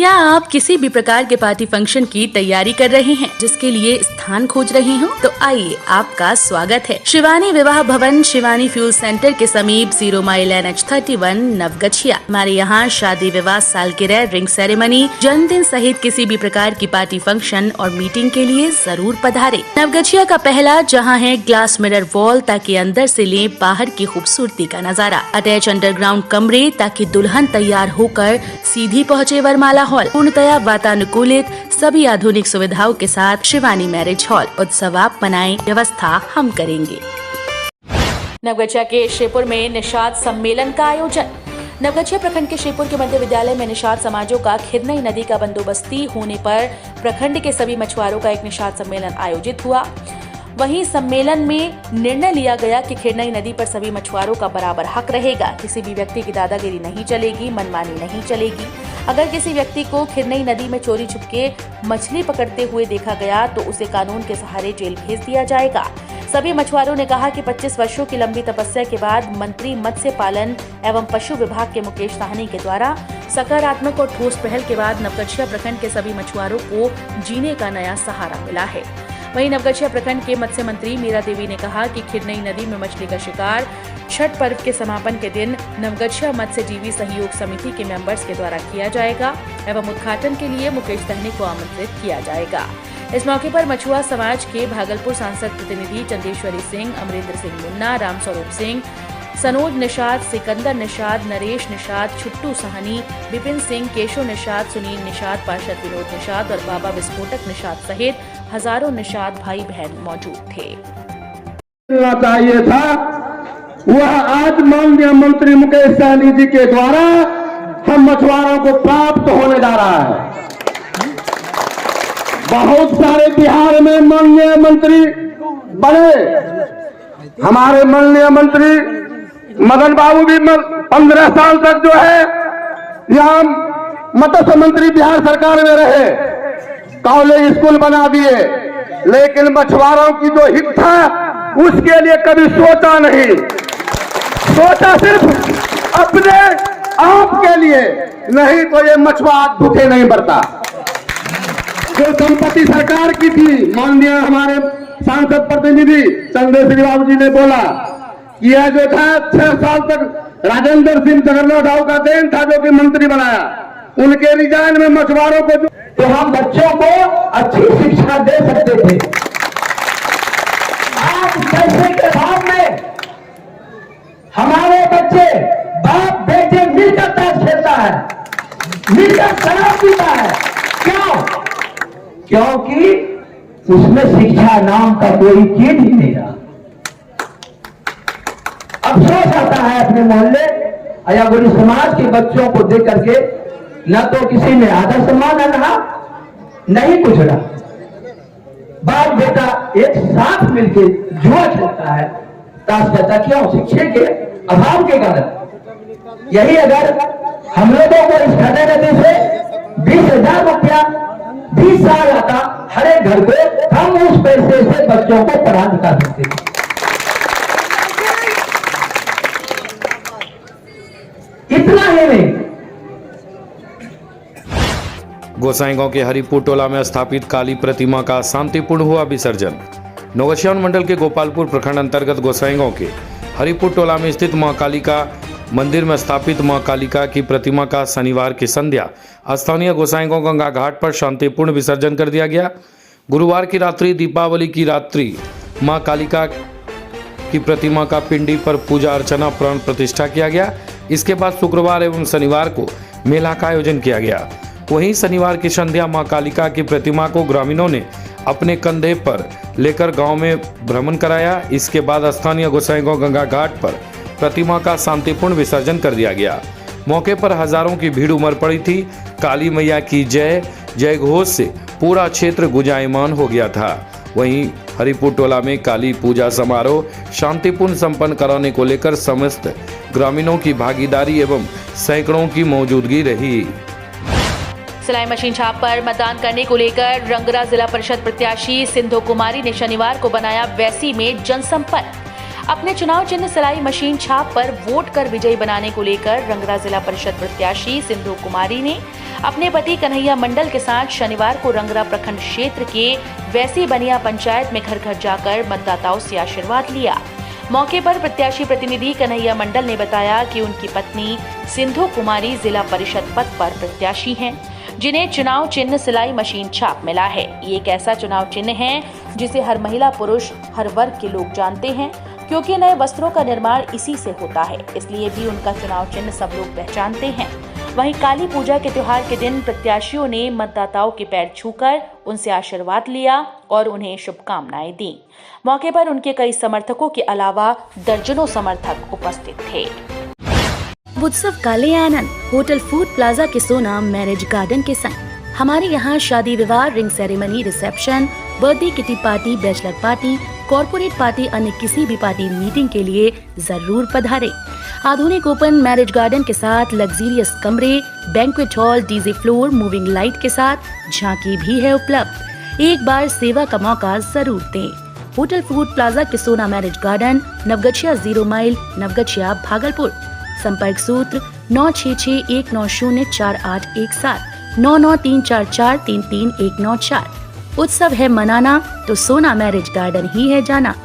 क्या आप किसी भी प्रकार के पार्टी फंक्शन की तैयारी कर रहे हैं, जिसके लिए स्थान खोज रहे हो? तो आइए, आपका स्वागत है शिवानी विवाह भवन, शिवानी फ्यूल सेंटर के समीप 0 माइल NH31 नवगछिया। हमारे यहाँ शादी, विवाह, सालगिरह, रिंग सेरेमनी, जन्मदिन सहित किसी भी प्रकार की पार्टी फंक्शन और मीटिंग के लिए जरूर पधारे। नवगछिया का पहला जहाँ है ग्लास मिरर वॉल, ताकि अंदर से ले बाहर की खूबसूरती का नजारा। अटैच अंडरग्राउंड कमरे, ताकि दुल्हन तैयार होकर सीधी पहुँचे वरमाला हॉल। पूर्णतया वातानुकूलित, सभी आधुनिक सुविधाओं के साथ शिवानी मैरिज हॉल। उत्सव आप मनाएं, व्यवस्था हम करेंगे। नवगछिया के शेपुर में निषाद सम्मेलन का आयोजन। नवगछिया प्रखंड के शेपुर के मध्य विद्यालय में निषाद समाजों का खिदनई नदी का बंदोबस्ती होने पर प्रखंड के सभी मछुआरों का एक निषाद सम्मेलन आयोजित हुआ। वहीं सम्मेलन में निर्णय लिया गया कि खिदनई नदी पर सभी मछुआरों का बराबर हक रहेगा। किसी भी व्यक्ति की दादागिरी नहीं चलेगी, मनमानी नहीं चलेगी। अगर किसी व्यक्ति को खिदनई नदी में चोरी छुपके मछली पकड़ते हुए देखा गया तो उसे कानून के सहारे जेल भेज दिया जाएगा। सभी मछुआरों ने कहा कि 25 वर्षों की लंबी तपस्या के बाद मंत्री मत्स्य पालन एवं पशु विभाग के मुकेश साहनी के द्वारा सकारात्मक और ठोस पहल के बाद नवगछिया प्रखंड के सभी मछुआरों को जीने का नया सहारा मिला है। वहीं नवगछिया प्रखंड के मत्स्य मंत्री मीरा देवी ने कहा कि खिदनई नदी में मछली का शिकार छठ पर्व के समापन के दिन नवगछिया मत्स्य जीवी सहयोग समिति के मेंबर्स के द्वारा किया जाएगा एवं उद्घाटन के लिए मुकेश साहनी को आमंत्रित किया जाएगा। इस मौके पर मछुआ समाज के भागलपुर सांसद प्रतिनिधि चंदेश्वरी सिंह, अमरेंद्र सिंह मुन्ना, राम स्वरूप सिंह, सनोज निषाद, सिकंदर निषाद, नरेश निषाद, छुट्टू साहनी, विपिन सिंह, केशव निषाद, सुनील निषाद, पार्षद विनोद निषाद और बाबा विस्फोटक निषाद सहित हजारों निषाद भाई बहन मौजूद थे। चाहिए था वह आज माननीय मंत्री मुकेश साहनी जी के द्वारा हम मछुआरों को प्राप्त होने जा रहा है। बहुत सारे बिहार में माननीय मंत्री बने, हमारे माननीय मंत्री मदन बाबू भी 15 साल तक जो है यहाँ मत्स्य मंत्री बिहार सरकार में रहे, कॉलेज स्कूल बना दिए, लेकिन मछुआरों की जो हित था उसके लिए कभी सोचा नहीं। सोचा सिर्फ अपने आप के लिए, नहीं तो ये मछुआ भूखे नहीं मरता। जो संपत्ति सरकार की थी, माननीय हमारे सांसद प्रतिनिधि चंदेश्वरी बाबू जी ने बोला, यह जो था 6 साल तक राजेंद्र सिंह जगन्नाथ राव का देन था जो कि मंत्री बनाया। उनके रिजाइन में मछुआरों को तो हम बच्चों को अच्छी शिक्षा दे सकते थे। आज पैसे के भाव में हमारे बच्चे बाप बेटे मिलकर ताश खेलता है, मिलकर शराब पीता है। क्यों? क्योंकि उसमें शिक्षा नाम का कोई चीज ही नहीं रहा। अफसोस आता है अपने मोहल्ले या बुरी समाज के बच्चों को देख करके, न तो किसी में आदर सम्मान रहा, नहीं कुछ रहा। बाप बेटा एक साथ मिलकर जुआ खेलता है, ताश खेलता। क्यों? शिक्षा के अभाव के कारण। यही अगर हम लोगों को इस खिदनई नदी से 20,000 रुपया 20 साल आता हर एक घर को, हम उस पैसे से बच्चों को पढ़ा लिखा सकते थे। इतना ही नहीं, गोसाईगांव के हरिपुर टोला में स्थापित काली प्रतिमा का शांतिपूर्ण हुआ विसर्जन। नवगछिया मंडल के गोपालपुर प्रखंड अंतर्गत गोसाईगांव के हरिपुर टोला में स्थित मां कालिका मंदिर में स्थापित मां कालिका की प्रतिमा का शनिवार की संध्या स्थानीय गोसाईगांव गंगा घाट पर शांतिपूर्ण विसर्जन कर दिया गया। गुरुवार की रात्रि, दीपावली की रात्रि, मां कालिका की प्रतिमा का पिंडी पर पूजा अर्चना प्राण प्रतिष्ठा किया गया। इसके बाद शुक्रवार एवं शनिवार को मेला का आयोजन किया गया। वहीं शनिवार की संध्या मां कालिका की प्रतिमा को ग्रामीणों ने अपने कंधे पर लेकर गांव में भ्रमण कराया। इसके बाद स्थानीय गोसाईगांव गंगा घाट पर प्रतिमा का शांतिपूर्ण विसर्जन कर दिया गया। मौके पर हजारों की भीड़ उमड़ पड़ी थी। काली मैया की जय जय घोष से पूरा क्षेत्र गुंजायमान हो गया था। वहीं हरिपुर टोला में काली पूजा समारोह शांतिपूर्ण संपन्न कराने को लेकर समस्त ग्रामीणों की भागीदारी एवं सैकड़ों की मौजूदगी रही। सिलाई मशीन छाप पर मतदान करने को लेकर रंगरा जिला परिषद प्रत्याशी सिंधु कुमारी ने शनिवार को बनाया वैसी में जनसंपर्क। अपने चुनाव चिन्ह सिलाई मशीन छाप पर वोट कर विजयी बनाने को लेकर रंगरा जिला परिषद प्रत्याशी सिंधु कुमारी ने अपने पति कन्हैया मंडल के साथ शनिवार को रंगरा प्रखंड क्षेत्र के वैसी बनिया पंचायत में घर घर जाकर मतदाताओं से आशीर्वाद लिया। मौके पर प्रत्याशी प्रतिनिधि कन्हैया मंडल ने बताया कि उनकी पत्नी सिंधु कुमारी जिला परिषद पद पर प्रत्याशी हैं, जिन्हें चुनाव चिन्ह सिलाई मशीन छाप मिला है। ये एक ऐसा चुनाव चिन्ह है जिसे हर महिला पुरुष हर वर्ग के लोग जानते हैं, क्योंकि नए वस्त्रों का निर्माण इसी से होता है, इसलिए भी उनका चुनाव चिन्ह सब लोग पहचानते हैं। वहीं काली पूजा के त्योहार के दिन प्रत्याशियों ने मतदाताओं के पैर छूकर उनसे आशीर्वाद लिया और उन्हें शुभकामनाएं दी। मौके पर उनके कई समर्थकों के अलावा दर्जनों समर्थक उपस्थित थे। उत्सव का ले आनंद होटल फूड प्लाजा के सोना मैरिज गार्डन के संग। हमारे यहाँ शादी विवाह, ring ceremony, reception, birthday kitty party, bachelor party, corporate party, अन्य किसी भी पार्टी मीटिंग के लिए जरूर पधारे। आधुनिक ओपन मैरिज गार्डन के साथ लग्जरियस कमरे, banquet hall, DJ floor, moving light के साथ झांकी भी है उपलब्ध। एक बार सेवा का मौका जरूर दें। होटल फूड प्लाजा के Sona marriage garden, Navgachhia 0 mile, Navgachhia, Bhagalpur. संपर्क सूत्र 9661904817, 9934433194। उत्सव है मनाना तो सोना मैरिज गार्डन ही है जाना।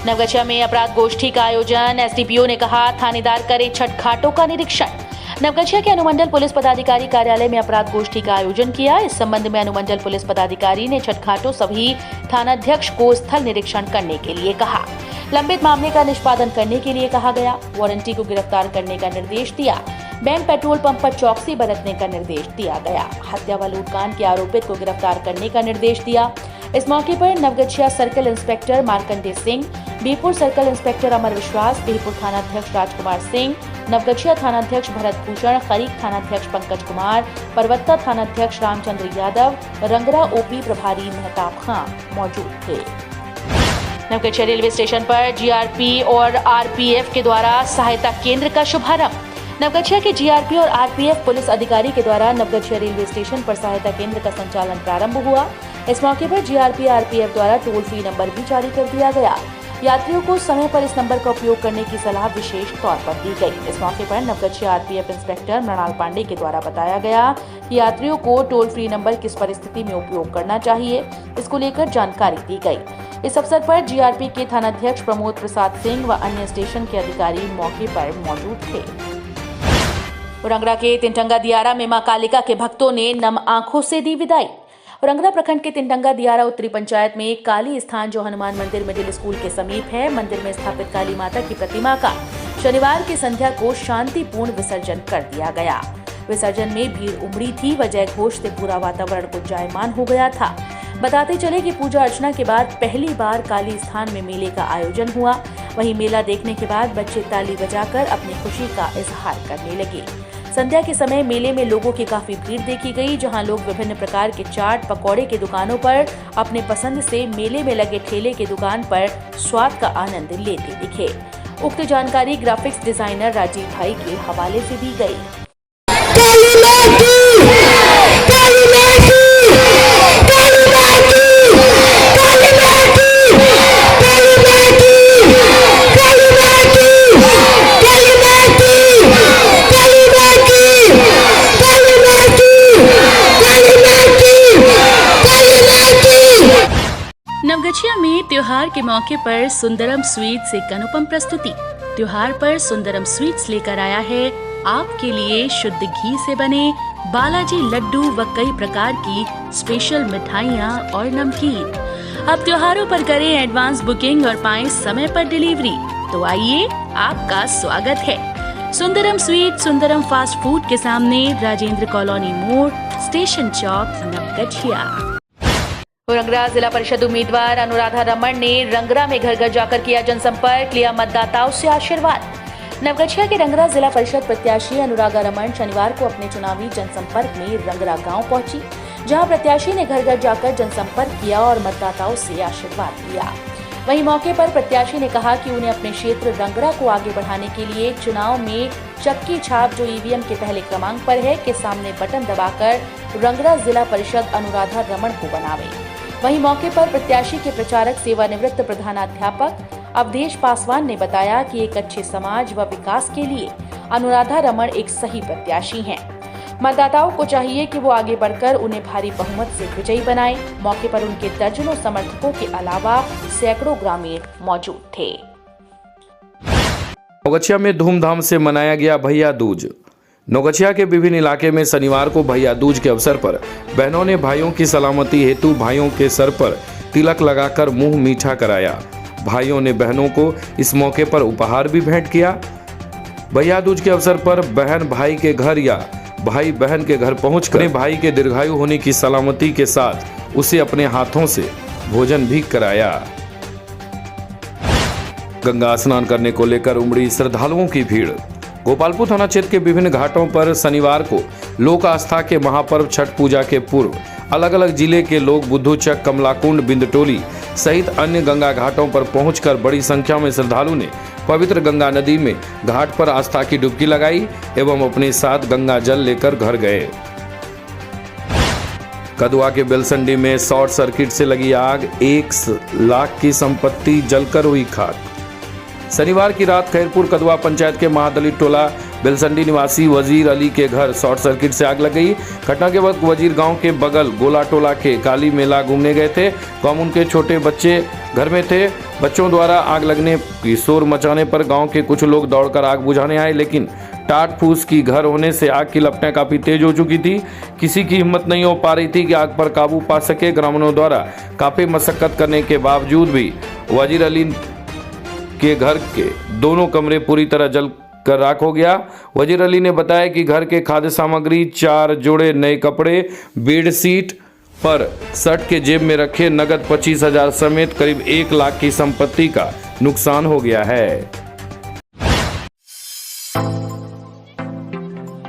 नवगछिया में अपराध गोष्ठी का आयोजन। एसडीपीओ ने कहा, थानेदार करे छठ घाटों का निरीक्षण। नवगछिया के अनुमंडल पुलिस पदाधिकारी कार्यालय में अपराध गोष्ठी का आयोजन किया। इस संबंध में अनुमंडल पुलिस पदाधिकारी ने छठ घाटों सभी थानाध्यक्ष को स्थल निरीक्षण करने के लिए कहा। लंबित मामले का निष्पादन करने के लिए कहा गया। वारंटी को गिरफ्तार करने का निर्देश दिया। बैंक पेट्रोल पंप पर चौकसी बरतने का निर्देश दिया गया। हत्या व लूटकांड के आरोपित को गिरफ्तार करने का निर्देश दिया। इस मौके पर Navgachhia circle inspector Markandey Singh, Birpur circle inspector Amar Vishwas, Birpur थानाध्यक्ष राजकुमार सिंह, नवगछिया थानाध्यक्ष भरत भूषण, खरीक थानाध्यक्ष पंकज कुमार, परवत्ता थानाध्यक्ष रामचंद्र यादव, रंगरा ओपी प्रभारी मेहताब खां मौजूद थे। नवगछिया रेलवे स्टेशन पर जीआरपी और आरपीएफ के द्वारा सहायता केंद्र का शुभारंभ। नवगछिया के जीआरपी और आरपीएफ पुलिस अधिकारी के द्वारा नवगछिया रेलवे स्टेशन पर सहायता केंद्र का संचालन प्रारंभ हुआ। इस मौके पर जीआरपी आरपीएफ द्वारा टोल फ्री नंबर भी जारी कर दिया गया। यात्रियों को समय पर इस नंबर का उपयोग करने की सलाह विशेष तौर पर दी गई। इस मौके पर नवगछिया आरपीएफ इंस्पेक्टर मृणाल पांडे के द्वारा बताया गया कि यात्रियों को टोल फ्री नंबर किस परिस्थिति में उपयोग करना चाहिए, इसको लेकर जानकारी दी गई। इस अवसर पर जीआरपी के थानाध्यक्ष प्रमोद प्रसाद सिंह व अन्य स्टेशन के अधिकारी मौके पर मौजूद थे। रंगरा के तिनटंगा दियारा में मां कालिका के भक्तों ने नम आंखों से दी विदाई। रंगरा प्रखंड के तिनटंगा दियारा उत्तरी पंचायत में काली स्थान, जो हनुमान मंदिर मिडिल स्कूल के समीप है, मंदिर में स्थापित काली माता की प्रतिमा का शनिवार की संध्या को शांतिपूर्ण विसर्जन कर दिया गया। विसर्जन में भीड़ उमड़ी थी व जय घोष से पूरा वातावरण गुंजायमान हो गया था। बताते चले कि पूजा अर्चना के बाद पहली बार काली स्थान में मेले का आयोजन हुआ। वहीं मेला देखने के बाद बच्चे ताली बजाकर अपनी खुशी का इजहार करने लगे। संध्या के समय मेले में लोगों की काफी भीड़ देखी गई, जहां लोग विभिन्न प्रकार के चाट पकौड़े की दुकानों पर अपने पसंद से मेले में लगे ठेले की दुकान पर स्वाद का आनंद लेते दिखे। उक्त जानकारी ग्राफिक्स डिजाइनर राजीव भाई के हवाले से दी गई। नवगछिया में त्योहार के मौके पर सुंदरम स्वीट्स एक अनुपम प्रस्तुति। त्योहार पर सुंदरम स्वीट्स लेकर आया है आपके लिए शुद्ध घी से बने बालाजी लड्डू व कई प्रकार की स्पेशल मिठाइयाँ और नमकीन। अब त्योहारों पर करें एडवांस बुकिंग और पाएं समय पर डिलीवरी। तो आइए, आपका स्वागत है। Sundaram sweet Sundaram fast food के सामने, राजेंद्र कॉलोनी मोड़, स्टेशन चौक, नवगछिया। रंगरा जिला परिषद उम्मीदवार अनुराधा रमन ने रंगरा में घर घर जाकर किया जनसंपर्क, लिया मतदाताओं से आशीर्वाद। नवगछिया के रंगरा जिला परिषद प्रत्याशी अनुराधा रमन शनिवार को अपने चुनावी जनसंपर्क में रंगरा गांव पहुंची, जहां प्रत्याशी ने घर घर जाकर जनसंपर्क किया और मतदाताओं से आशीर्वाद लिया। वहीं मौके पर प्रत्याशी ने कहा कि उन्हें अपने क्षेत्र रंगड़ा को आगे बढ़ाने के लिए चुनाव में चक्की छाप जो ईवीएम के पहले क्रमांक पर है के सामने बटन दबाकर रंगड़ा जिला परिषद अनुराधा रमन को बनावे। वहीं मौके पर प्रत्याशी के प्रचारक सेवानिवृत्त प्रधानाध्यापक अवधेश पासवान ने बताया कि एक अच्छे समाज व विकास के लिए अनुराधा रमन एक सही प्रत्याशी हैं। मतदाताओं को चाहिए कि वो आगे बढ़कर उन्हें भारी बहुमत से विजयी बनाएं। मौके पर उनके दर्जनों समर्थकों के अलावा सैकड़ों ग्रामीण मौजूद थे। नौगछिया में धूमधाम से मनाया गया भैया दूज। नौगछिया के विभिन्न इलाके में शनिवार को भैया दूज के अवसर पर बहनों ने भाइयों की सलामती हेतु भाइयों के सर पर तिलक लगाकर मुंह मीठा कराया। भाइयों ने बहनों को इस मौके पर उपहार भी भेंट किया। भैया दूज के अवसर पर बहन भाई के घर या भाई बहन के घर पहुंचकर भाई के दीर्घायु होने की सलामती के साथ उसे अपने हाथों से भोजन भी कराया। गंगा स्नान करने को लेकर उमड़ी श्रद्धालुओं की भीड़। गोपालपुर थाना क्षेत्र के विभिन्न घाटों पर शनिवार को लोक आस्था के महापर्व छठ पूजा के पूर्व अलग अलग जिले के लोग बुद्धूचक, कमलाकुंड, बिंदटोली सहित अन्य गंगा घाटों पर पहुंचकर बड़ी संख्या में श्रद्धालु ने पवित्र गंगा नदी में घाट पर आस्था की डुबकी लगाई एवं अपने साथ गंगा जल लेकर घर गए। कदवा के बेलसंडी में शॉर्ट सर्किट से लगी आग, 1 लाख की संपत्ति जलकर हुई खाक। शनिवार की रात खैरपुर कदवा पंचायत के महादलित टोला बेलसंडी निवासी वजीर अली के घर शॉर्ट सर्किट से आग लग गई। घटना के वक्त वजीर गांव के बगल गोला टोला के काली मेला घूमने गए थे। गांव उनके छोटे बच्चे घर में थे। बच्चों द्वारा आग लगने की शोर मचाने पर गांव के कुछ लोग दौड़कर आग बुझाने आए, लेकिन टाट फूस की घर होने से आग की लपटें काफी तेज हो चुकी थी। किसी की हिम्मत नहीं हो पा रही थी कि आग पर काबू पा सके। ग्रामीणों द्वारा काफी मशक्कत करने के बावजूद भी वजीर अली के घर के दोनों कमरे पूरी तरह जल कर राख हो गया। वजीर अली ने बताया कि घर के खाद्य सामग्री, 4 जोड़े नए कपड़े, बेडशीट पर शर्ट के जेब में रखे नगद 25,000 समेत करीब 1 लाख की संपत्ति का नुकसान हो गया है।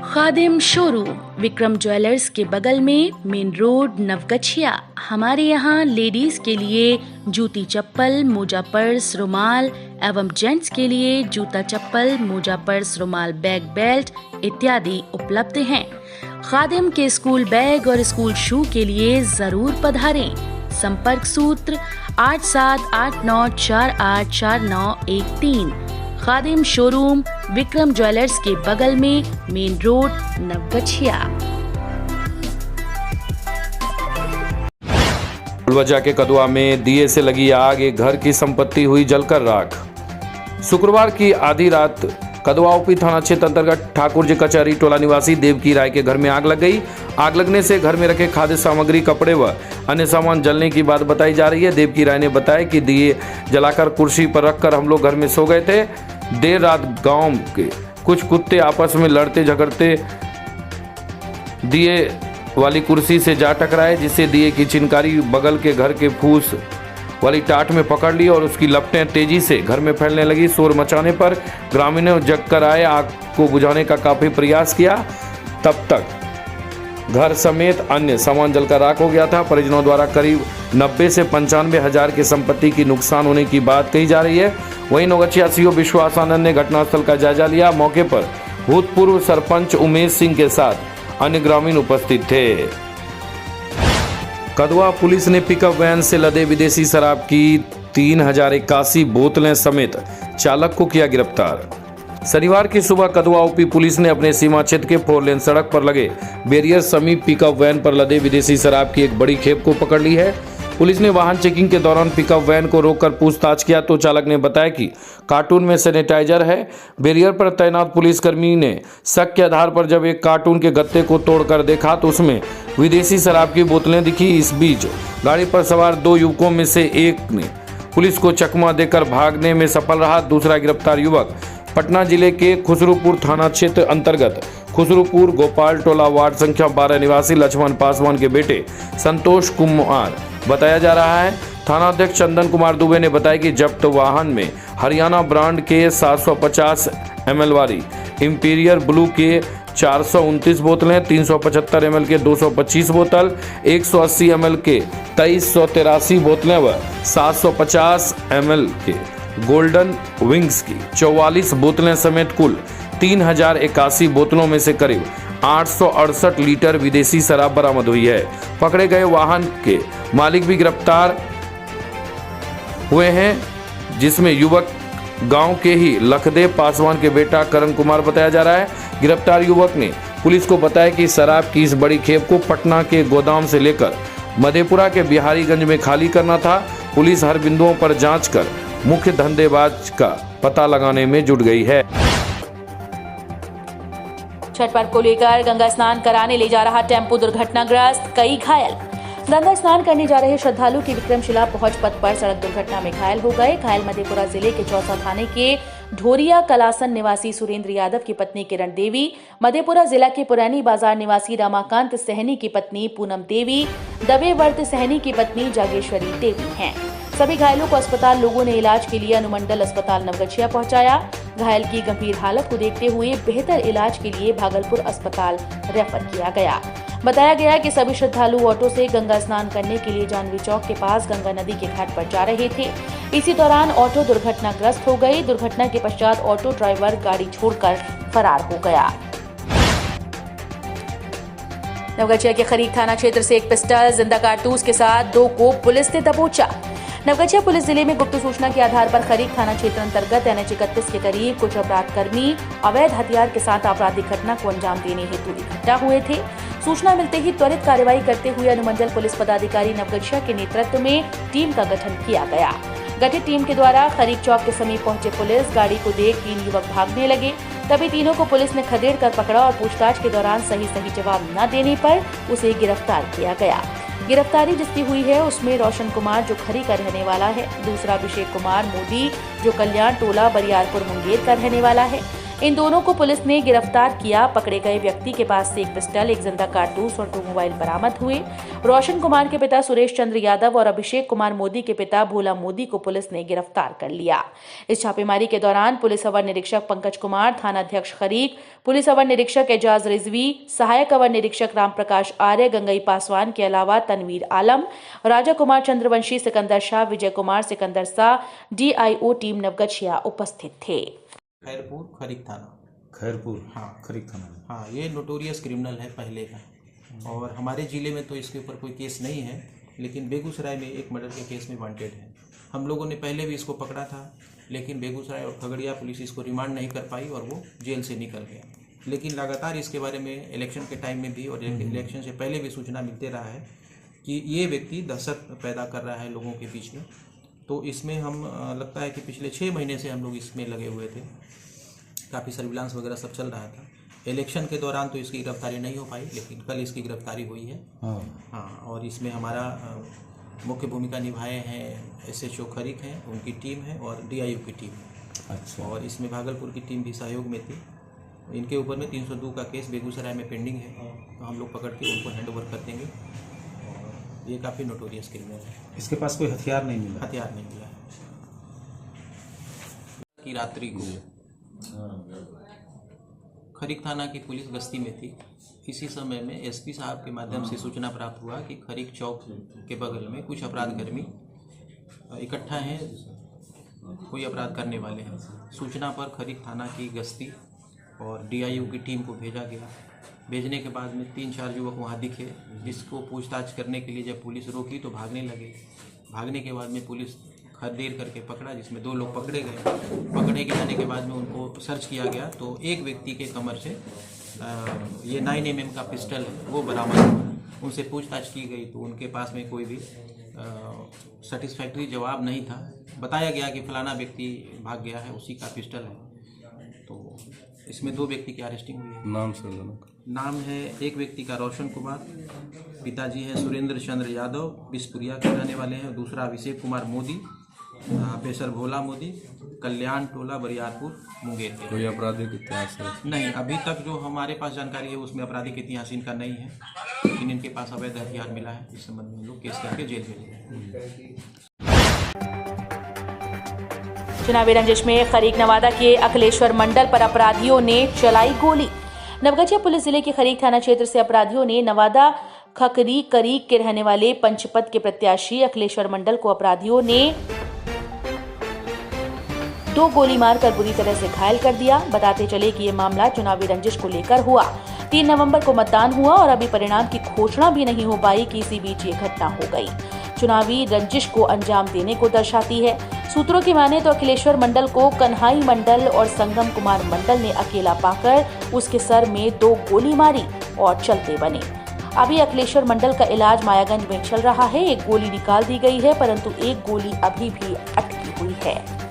खादिम शोरूम विक्रम ज्वेलर्स के बगल में, मेन रोड, नवगछिया। हमारे यहाँ लेडीज के लिए जूती चप्पल, मोजा पर्स, रुमाल एवं जेंट्स के लिए जूता चप्पल, मोजा पर्स, रुमाल, बैग, बेल्ट इत्यादि उपलब्ध हैं। खादिम के स्कूल बैग और स्कूल शू के लिए जरूर पधारें। संपर्क सूत्र 8789484913। खादिम शोरूम विक्रम ज्वेलर्स के बगल में, मेन रोड, नवगछिया। फुलवजा के कदवा में दिए से लगी आग, एक घर की संपत्ति हुई जलकर राख। शुक्रवार की आधी रात कदवा ओपी थाना क्षेत्र अंतर्गत ठाकुर जी कचहरी टोला निवासी देवकी राय के घर में आग लग गई। आग लगने से घर में रखे खाद्य सामग्री, कपड़े व अन्य सामान जलने की बात बताई जा रही है। देवकी राय ने बताया कि दिए जलाकर कुर्सी पर रखकर हम लोग घर में सो गए थे। देर रात गांव के कुछ कुत्ते आपस में लड़ते झगड़ते दिए वाली कुर्सी से जा टकराए, जिससे दिए की चिनकारी बगल के घर के फूस वाली टाट में पकड़ ली और उसकी लपटें तेजी से घर में फैलने लगी। शोर मचाने पर ग्रामीणों जग कर आए, आग को बुझाने का काफी प्रयास किया। तब तक घर समेत अन्य सामान जलकर राख हो गया था। परिजनों द्वारा करीब 90 से 95 हजार की संपत्ति की नुकसान होने की बात कही जा रही है। वहीं नौगछिया सीओ विश्वास आनंद ने घटनास्थल का जायजा लिया। मौके पर भूतपूर्व सरपंच उमेश सिंह के साथ अन्य ग्रामीण उपस्थित थे। कदवा पुलिस ने पिकअप वैन से लदे विदेशी शराब की 3081 बोतलें समेत चालक को किया गिरफ्तार। शनिवार की सुबह कदवा ओपी पुलिस ने अपने सीमा क्षेत्र के 4 लेन सड़क पर लगे बैरियर समीप पिकअप वैन पर लदे विदेशी शराब की एक बड़ी खेप को पकड़ ली है। पुलिस ने वाहन चेकिंग के दौरान पिकअप वैन को रोककर पूछताछ किया तो चालक ने बताया कि कार्टून में सैनिटाइजर है। बैरियर पर तैनात पुलिसकर्मी ने शक के आधार पर जब एक कार्टून के गत्ते को तोड़कर देखा तो उसमें विदेशी शराब की बोतलें दिखी। इस बीच गाड़ी पर सवार 2 युवकों में से एक ने पुलिस को चकमा देकर भागने में सफल रहा। दूसरा गिरफ्तार युवक पटना जिले के खुसरूपुर थाना क्षेत्र अंतर्गत खुसरूपुर गोपाल टोला वार्ड संख्या 12 निवासी लक्ष्मण पासवान के बेटे संतोष कुमार बताया जा रहा है। थानाध्यक्ष चंदन कुमार दुबे ने बताया कि जब्त वाहन में हरियाणा ब्रांड के 750 ml वाली इंपीरियर ब्लू के 429 बोतलें, 375 ml के 225 बोतल, 180 ml के 2383 बोतलें व 750 ml के गोल्डन विंग्स की 44 बोतलें समेत कुल 3081 बोतलों में से करीब 868 लीटर विदेशी शराब बरामद हुई है। पकड़े गए वाहन के मालिक भी गिरफ्तार हुए हैं, जिसमें युवक गांव के ही लखदेव पासवान के बेटा करण कुमार बताया जा रहा है। गिरफ्तार युवक ने पुलिस को बताया कि शराब की इस बड़ी खेप को पटना के गोदाम से लेकर मधेपुरा के बिहारीगंज में खाली करना था। पुलिस हर बिंदुओं पर जांच कर मुख्य धंधेबाज का पता लगाने में जुट गई है। छठ पर्व को लेकर गंगा स्नान कराने ले जा रहा टेम्पो दुर्घटनाग्रस्त, कई घायल। गंगा स्नान करने जा रहे श्रद्धालु की विक्रमशिला पहुंच पथ पर सड़क दुर्घटना में घायल हो गए। घायल मधेपुरा जिले के चौसा थाने के ढोरिया कलासन निवासी सुरेंद्र यादव की पत्नी किरण देवी, मधेपुरा जिला के पुरानी बाजार निवासी रमाकांत सहनी की पत्नी पूनम देवी, दबेवर्त सहनी की पत्नी जागेश्वरी देवी हैं। सभी घायलों को अस्पताल लोगों ने इलाज के लिए अनुमंडल अस्पताल नवगछिया पहुंचाया। घायल की गंभीर हालत को देखते हुए बेहतर इलाज के लिए भागलपुर अस्पताल रेफर किया गया। बताया गया कि सभी श्रद्धालु ऑटो से गंगा स्नान करने के लिए जानवी चौक के पास गंगा नदी के घाट पर जा रहे थे। इसी दौरान ऑटो दुर्घटनाग्रस्त हो गई। दुर्घटना के पश्चात ऑटो ड्राइवर गाड़ी छोड़कर फरार हो गया। नवगछिया के खरीक थाना क्षेत्र से एक पिस्टल, जिंदा कारतूस के साथ 2 को पुलिस ने दबोचा। नवगछिया पुलिस जिले में गुप्त सूचना के आधार पर खरीक थाना क्षेत्र अंतर्गत NH 31 के करीब कुछ अपराधकर्मी अवैध हथियार के साथ आपराधिक घटना को अंजाम देने हेतु इकट्ठा हुए थे। सूचना मिलते ही त्वरित कार्रवाई करते हुए अनुमंडल पुलिस पदाधिकारी नवगछिया के नेतृत्व में टीम का गठन किया गया। गठित टीम के द्वारा खरीक चौक के समीप पहुंचे पुलिस गाड़ी को देख 3 युवक भागने लगे। तभी तीनों को पुलिस ने खदेड़ कर पकड़ा और पूछताछ के दौरान सही जवाब न देने पर उसे गिरफ्तार किया गया। गिरफ्तारी जिसकी हुई है उसमें रोशन कुमार जो खरी का रहने वाला है, दूसरा अभिषेक कुमार मोदी जो कल्याण टोला बरियारपुर मुंगेर का रहने वाला है। इन दोनों को पुलिस ने गिरफ्तार किया। पकड़े गए व्यक्ति के पास से एक पिस्टल, एक जिंदा कारतूस और 2 मोबाइल बरामद हुए। रोशन कुमार के पिता सुरेश चंद्र यादव और अभिषेक कुमार मोदी के पिता भोला मोदी को पुलिस ने गिरफ्तार कर लिया। इस छापेमारी के दौरान पुलिस अवर निरीक्षक पंकज कुमार, थाना अध्यक्ष खरीक, पुलिस अवर निरीक्षक एजाज रिजवी, सहायक अवर निरीक्षक राम प्रकाश आर्य, गंगई पासवान के अलावा तनवीर आलम, राजा कुमार चंद्रवंशी, सिकंदर शाह, विजय कुमार, सिकंदर शाह, DIO टीम नवगछिया उपस्थित थे। खैरपुर खरीक थाना। खैरपुर हाँ खरीक थाना। हाँ, ये नोटोरियस क्रिमिनल है पहले का, और हमारे ज़िले में तो इसके ऊपर कोई केस नहीं है, लेकिन बेगूसराय में एक मर्डर के केस में वांटेड है। हम लोगों ने पहले भी इसको पकड़ा था, लेकिन बेगूसराय और खगड़िया पुलिस इसको रिमांड नहीं कर पाई और वो जेल से निकल गया। लेकिन लगातार इसके बारे में इलेक्शन के टाइम में भी और इलेक्शन से पहले भी सूचना मिलते रहा है कि ये व्यक्ति दहशत पैदा कर रहा है लोगों के बीच में। तो इसमें हम लगता है कि पिछले 6 महीने से हम लोग इसमें लगे हुए थे, काफ़ी सर्विलांस वगैरह सब चल रहा था। इलेक्शन के दौरान तो इसकी गिरफ्तारी नहीं हो पाई, लेकिन कल इसकी गिरफ्तारी हुई है। हाँ, और इसमें हमारा मुख्य भूमिका निभाए हैं SHO खरीक हैं, उनकी टीम है, और DIO की टीम है। अच्छा। और इसमें भागलपुर की टीम भी सहयोग में थी। इनके ऊपर में 302 का केस बेगूसराय में पेंडिंग है, तो हम लोग पकड़ के उनको हैंड ओवर कर देंगे। और ये काफ़ी नोटोरियस क्रिमिनल है। इसके पास कोई हथियार नहीं मिला? हथियार नहीं मिला है। की रात्रि को खरीक थाना की पुलिस गश्ती में थी। इसी समय में SP साहब के माध्यम से सूचना प्राप्त हुआ कि खरीक चौक के बगल में कुछ अपराधकर्मी इकट्ठा हैं, कोई अपराध करने वाले हैं। सूचना पर खरीक थाना की गश्ती और DIO की टीम को भेजा गया। भेजने के बाद में 3-4 युवक वहाँ दिखे, जिसको पूछताछ करने के लिए जब पुलिस रोकी तो भागने लगे। भागने के बाद में पुलिस खदेड़ करके पकड़ा, जिसमें 2 लोग पकड़े गए। पकड़े के जाने के बाद में उनको सर्च किया गया तो एक व्यक्ति के कमर से ये 9mm का पिस्टल है वो बरामद हुआ। उनसे पूछताछ की गई तो उनके पास में कोई भी सेटिस्फैक्ट्री जवाब नहीं था। बताया गया कि फलाना व्यक्ति भाग गया है, उसी का पिस्टल है। तो इसमें 2 व्यक्ति की अरेस्टिंग हुई है। नाम सर? नाम है एक व्यक्ति का रोशन कुमार, पिताजी हैं सुरेंद्र चंद्र यादव, बिस्पुरिया के रहने वाले हैं। दूसरा अभिषेक कुमार मोदी, पेशर भोला मोदी, कल्याण टोला बरियारपुर मुंगेर के। कोई आपराधिक इतिहास है? नहीं, अभी तक जो हमारे पास जानकारी है उसमें आपराधिक इतिहास इनका नहीं है, लेकिन इनके पास अवैध हथियार मिला है। इस संबंध में लोग केस करके जेल भेजे। चुनावी रंजिश में खरीक नवादा के अखिलेश्वर मंडल पर अपराधियों ने चलाई गोली। नवगछिया पुलिस जिले के खरीक थाना क्षेत्र से अपराधियों ने नवादा खकरी करीक के रहने वाले पंचपद के प्रत्याशी अखिलेश्वर मंडल को अपराधियों ने 2 गोली मारकर बुरी तरह से घायल कर दिया। बताते चले कि ये मामला चुनावी रंजिश को लेकर हुआ। 3 नवंबर को मतदान हुआ और अभी परिणाम की घोषणा भी नहीं हो पाई कि इसी बीच ये घटना हो गई। चुनावी रंजिश को अंजाम देने को दर्शाती है। सूत्रों की माने तो अखिलेश्वर मंडल को कन्हाई मंडल और संगम कुमार मंडल ने अकेला पाकर उसके सर में 2 गोली मारी और चलते बने। अभी अखिलेश्वर मंडल का इलाज मायागंज में चल रहा है। 1 गोली निकाल दी गई है, परंतु 1 गोली अभी भी अटकी हुई है।